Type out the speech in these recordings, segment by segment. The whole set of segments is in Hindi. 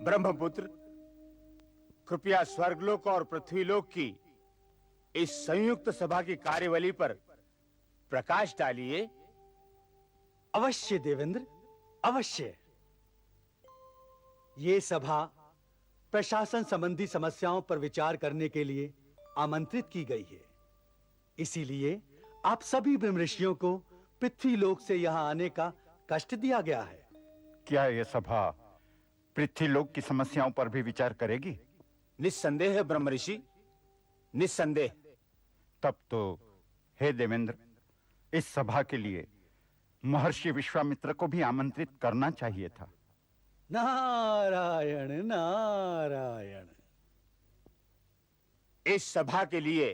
ब्रह्मपुत्र, कृपया स्वर्गलोक और पृथ्वीलोक की इस संयुक्त सभा की कार्यवली पर प्रकाश डालिए। अवश्य देवेंद्र, अवश्य। ये सभा प्रशासन संबंधी समस्याओं पर विचार करने के लिए आमंत्रित की गई है। इसीलिए आप सभी ब्रह्मर्षियों को पृथ्वीलोक से यहां आने का कष्ट दिया गया है। क्या यह सभा पृथ्वीलोक की समस्याओं पर भी विचार करेगी? निस्संदेह है ब्रह्मर्षि, निस्संदेह। तब तो हे देवेंद्र, इस सभा के लिए महर्षि विश्वामित्र को भी आमंत्रित करना चाहिए था। नारायण नारायण। इस सभा के लिए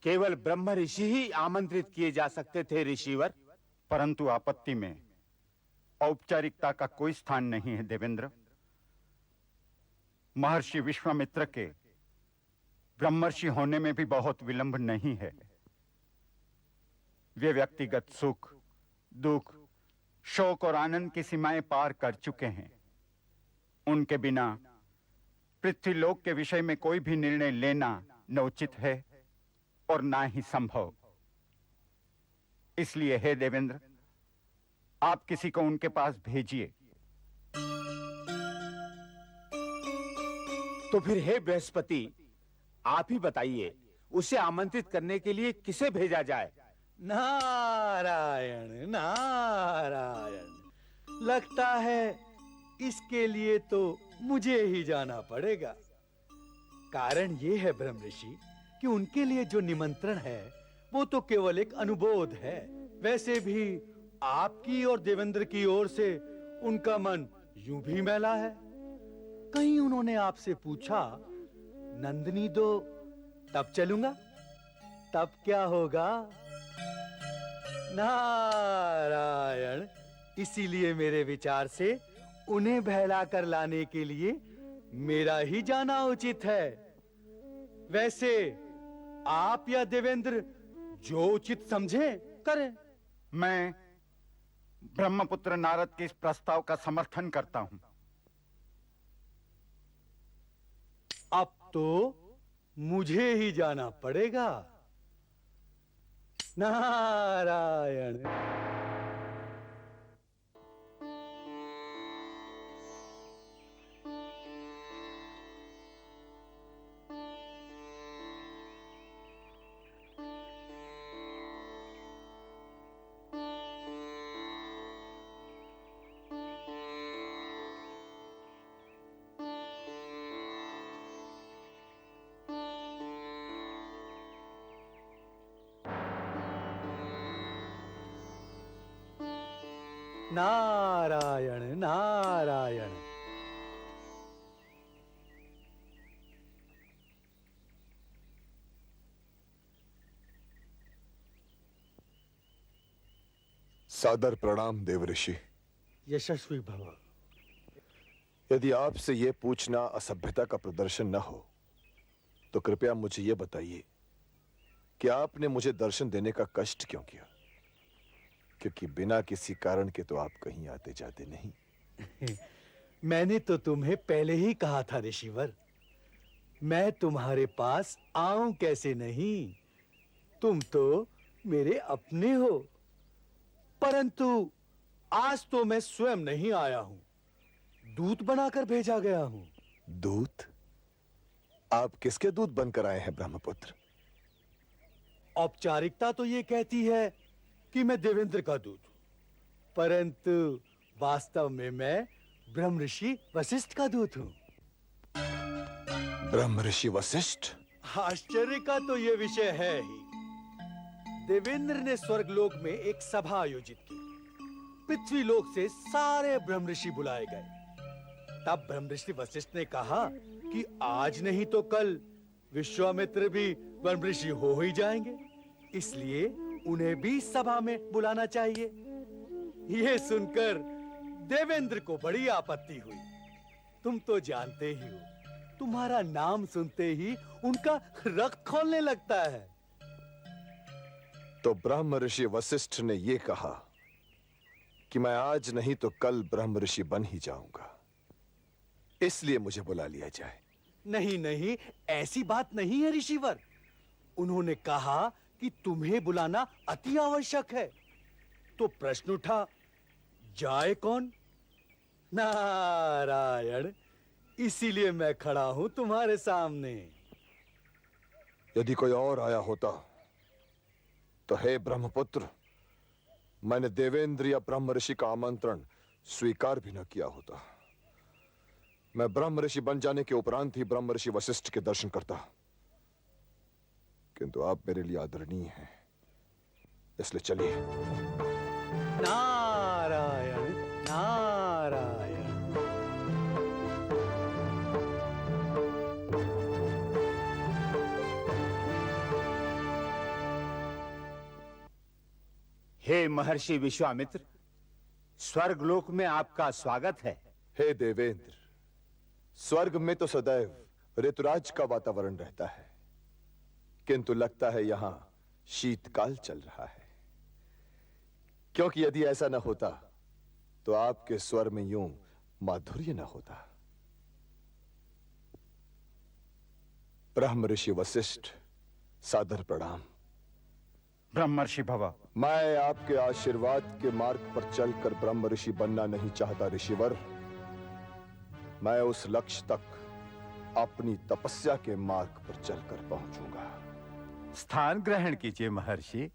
केवल ब्रह्म ऋषि ही आमंत्रित किए जा सकते थे ऋषिवर। परंतु आपत्ति में औपचारिकता का कोई स्थान नहीं है देवेंद्र। महर्षि विश्वामित्र के ब्रह्मर्षि होने में भी बहुत विलंब नहीं है। वे व्यक्तिगत सुख, दुख, शोक और आनंद की सीमाएं पार कर चुके हैं। उनके बिना पृथ्वीलोक के विषय में कोई भी निर्णय लेना न उचित है और ना ही संभव। इसलिए हे देवेंद्र, आप किसी को उनके पास भेजिए। तो फिर हे बृहस्पति, आप ही बताइए, उसे आमंत्रित करने के लिए किसे भेजा जाए? नारायण नारायण। लगता है इसके लिए तो मुझे ही जाना पड़ेगा। कारण यह है ब्रह्मर्षि कि उनके लिए जो निमंत्रण है वो तो केवल एक अनुबोध है। वैसे भी आपकी और देवेंद्र की ओर से उनका मन यूं भी मैला है। कहीं उन्होंने आपसे पूछा, नंदिनी दो तब चलूंगा? तब क्या होगा? नारायण। इसीलिए मेरे विचार से उन्हें बहला कर लाने के लिए मेरा ही जाना उचित है। वैसे आप या देवेंद्र जो उचित समझे करें। मैं ब्रह्मपुत्र नारद के इस प्रस्ताव का समर्थन करता हूं। अब तो मुझे ही जाना पड़ेगा। नारायण। नारायण नारायण। सादर प्रणाम देवऋषि। यशस्वी भव। यदि आपसे यह पूछना असभ्यता का प्रदर्शन न हो तो कृपया मुझे यह बताइए कि आपने मुझे दर्शन देने का कष्ट क्यों किया? क्योंकि बिना किसी कारण के तो आप कहीं आते जाते नहीं। मैंने तो तुम्हें पहले ही कहा था ऋषिवर, मैं तुम्हारे पास आऊं कैसे नहीं। तुम तो मेरे अपने हो। परंतु आज तो मैं स्वयं नहीं आया हूं, दूत बनाकर भेजा गया हूं। दूत? आप किसके दूत बनकर आए हैं ब्रह्मपुत्र? औपचारिकता तो ये कहती है कि मैं देवेंद्र का दूत हूं, परंतु वास्तव में मैं ब्रह्मर्षि वशिष्ठ का दूत हूं। ब्रह्मर्षि वशिष्ठ? आश्चर्य का तो ये विषय है ही। देवेंद्र ने स्वर्गलोक में एक सभा आयोजित की। पृथ्वीलोक से सारे ब्रह्मर्षि बुलाए गए। तब ब्रह्मर्षि वशिष्ठ ने कहा कि आज नहीं तो कल विश्वामित्र भी ब्रह्मर्षि हो ही जाएंगे, इसलिए उन्हें भी सभा में बुलाना चाहिए। यह सुनकर देवेंद्र को बड़ी आपत्ति हुई। तुम तो जानते ही हो, तुम्हारा नाम सुनते ही उनका रक्त खौलने लगता है। तो ब्रह्मर्षि वशिष्ठ ने यह कहा कि मैं आज नहीं तो कल ब्रह्मर्षि बन ही जाऊंगा। इसलिए मुझे बुला लिया जाए। नहीं नहीं, ऐसी बात नहीं है ऋषिवर। उन्होंने कहा कि तुम्हें बुलाना अति आवश्यक है। तो प्रश्न उठा, जाए कौन? नारायण, इसीलिए मैं खड़ा हूं तुम्हारे सामने। यदि कोई और आया होता तो हे ब्रह्मपुत्र, मैंने देवेंद्र या ब्रह्म ऋषि का आमंत्रण स्वीकार भी न किया होता। मैं ब्रह्म ऋषि बन जाने के उपरांत ही ब्रह्म ऋषि वशिष्ठ के दर्शन करता, किंतु आप मेरे लिए आदरणीय हैं, इसलिए चलिए। नारायण नारायण। हे महर्षि विश्वामित्र, स्वर्गलोक में आपका स्वागत है। हे देवेंद्र, स्वर्ग में तो सदैव ऋतुराज का वातावरण रहता है, किंतु लगता है यहां शीतकाल चल रहा है। क्योंकि यदि ऐसा न होता तो आपके स्वर में यूं माधुर्य न होता। ब्रह्म ऋषि वशिष्ठ, सादर प्रणाम। ब्रह्मर्षि भव। मैं आपके आशीर्वाद के मार्ग पर चलकर ब्रह्म ऋषि बनना नहीं चाहता ऋषिवर। मैं उस लक्ष्य तक अपनी तपस्या के मार्ग पर चलकर पहुंचूंगा। स्थान ग्रहण कीजिए महर्षि।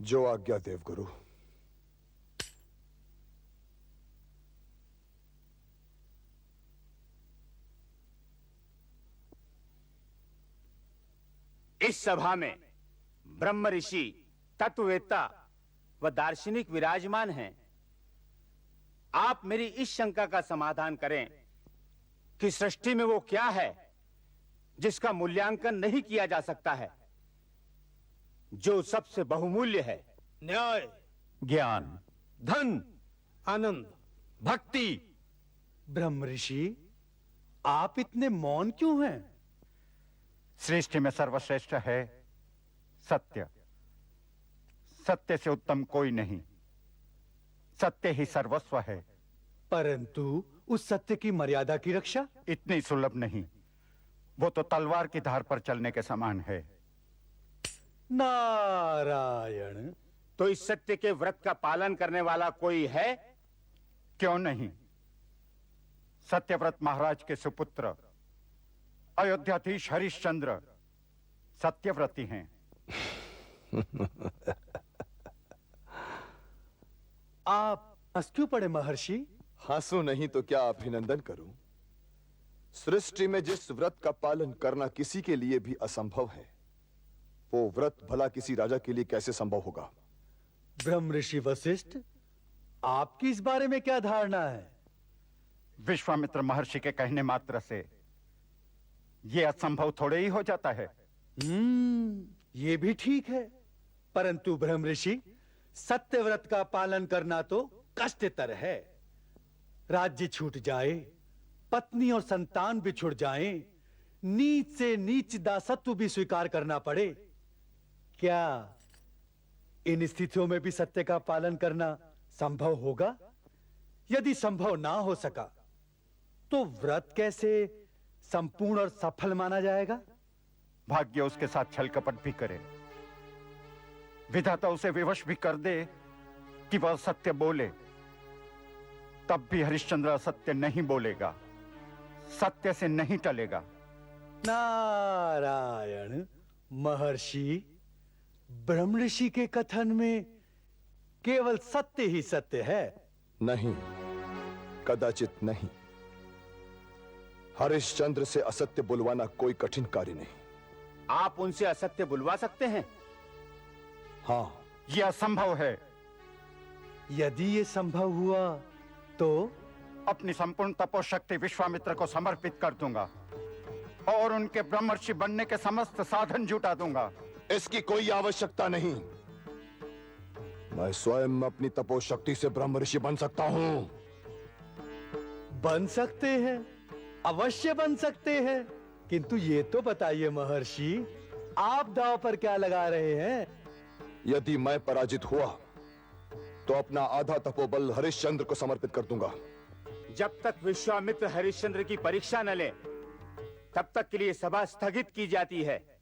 जो आज्ञा देवगुरु। इस सभा में ब्रह्म ऋषि, तत्ववेत्ता व दार्शनिक विराजमान हैं। आप मेरी इस शंका का समाधान करें कि सृष्टि में वो क्या है जिसका मूल्यांकन नहीं किया जा सकता है, जो सबसे बहुमूल्य है। न्याय, ज्ञान, धन, आनंद, भक्ति। ब्रह्म ऋषि, आप इतने मौन क्यों हैं? सृष्टि में सर्वश्रेष्ठ है सत्य। सत्य से उत्तम कोई नहीं। सत्य ही सर्वस्व है। परंतु उस सत्य की मर्यादा की रक्षा इतनी सुलभ नहीं। वो तो तलवार की धार पर चलने के समान है। नारायण। तो इस सत्य के व्रत का पालन करने वाला कोई है? क्यों नहीं। सत्यव्रत महाराज के सुपुत्र अयोध्याधीश हरिश्चंद्र सत्यव्रती हैं। आप हंस क्यों पड़े महर्षि? हंसू नहीं तो क्या अभिनंदन करूं। सृष्टि में जिस व्रत का पालन करना किसी के लिए भी असंभव है, वो व्रत भला किसी राजा के लिए कैसे संभव होगा? ब्रह्म ऋषि वशिष्ठ, आपकी इस बारे में क्या धारणा है? विश्वामित्र महर्षि के कहने मात्र से ये असंभव थोड़े ही हो जाता है। ये भी ठीक है, परंतु ब्रह्म ऋषि, सत्यव्रत का पालन करना तो कष्टतर है। राज्य छूट जाए, पत्नी और संतान भी छूट जाएं, नीच से नीच दासत्व भी स्वीकार करना पड़े। क्या इन स्थितियों में भी सत्य का पालन करना संभव होगा? यदि संभव ना हो सका तो व्रत कैसे संपूर्ण और सफल माना जाएगा? भाग्य उसके साथ छल कपट भी करे, विधाता उसे विवश भी कर दे कि वह सत्य बोले, तब भी हरिश्चंद्र सत्य नहीं बोलेगा, सत्य से नहीं टलेगा। नारायण। महर्षि, ब्रह्म ऋषि के कथन में केवल सत्य ही सत्य है। नहीं, कदाचित नहीं। हरिश्चंद्र से असत्य बुलवाना कोई कठिन कार्य नहीं। आप उनसे असत्य बुलवा सकते हैं? हां। यह असंभव है। यदि ये संभव हुआ तो अपनी संपूर्ण तपोशक्ति विश्वामित्र को समर्पित कर दूंगा और उनके ब्रह्मर्षि बनने के समस्त साधन जुटा दूंगा। इसकी कोई आवश्यकता नहीं। मैं स्वयं अपनी तपोशक्ति से ब्रह्म ऋषि बन सकता हूं। बन सकते हैं, अवश्य बन सकते हैं, किंतु ये तो बताइए महर्षि, आप दांव पर क्या लगा रहे हैं? यदि मैं पराजित हुआ तो अपना आधा तपोबल हरिश्चंद्र को समर्पित कर दूंगा। जब तक विश्वामित्र हरिश्चंद्र की परीक्षा न ले, तब तक के लिए सभा स्थगित की जाती है।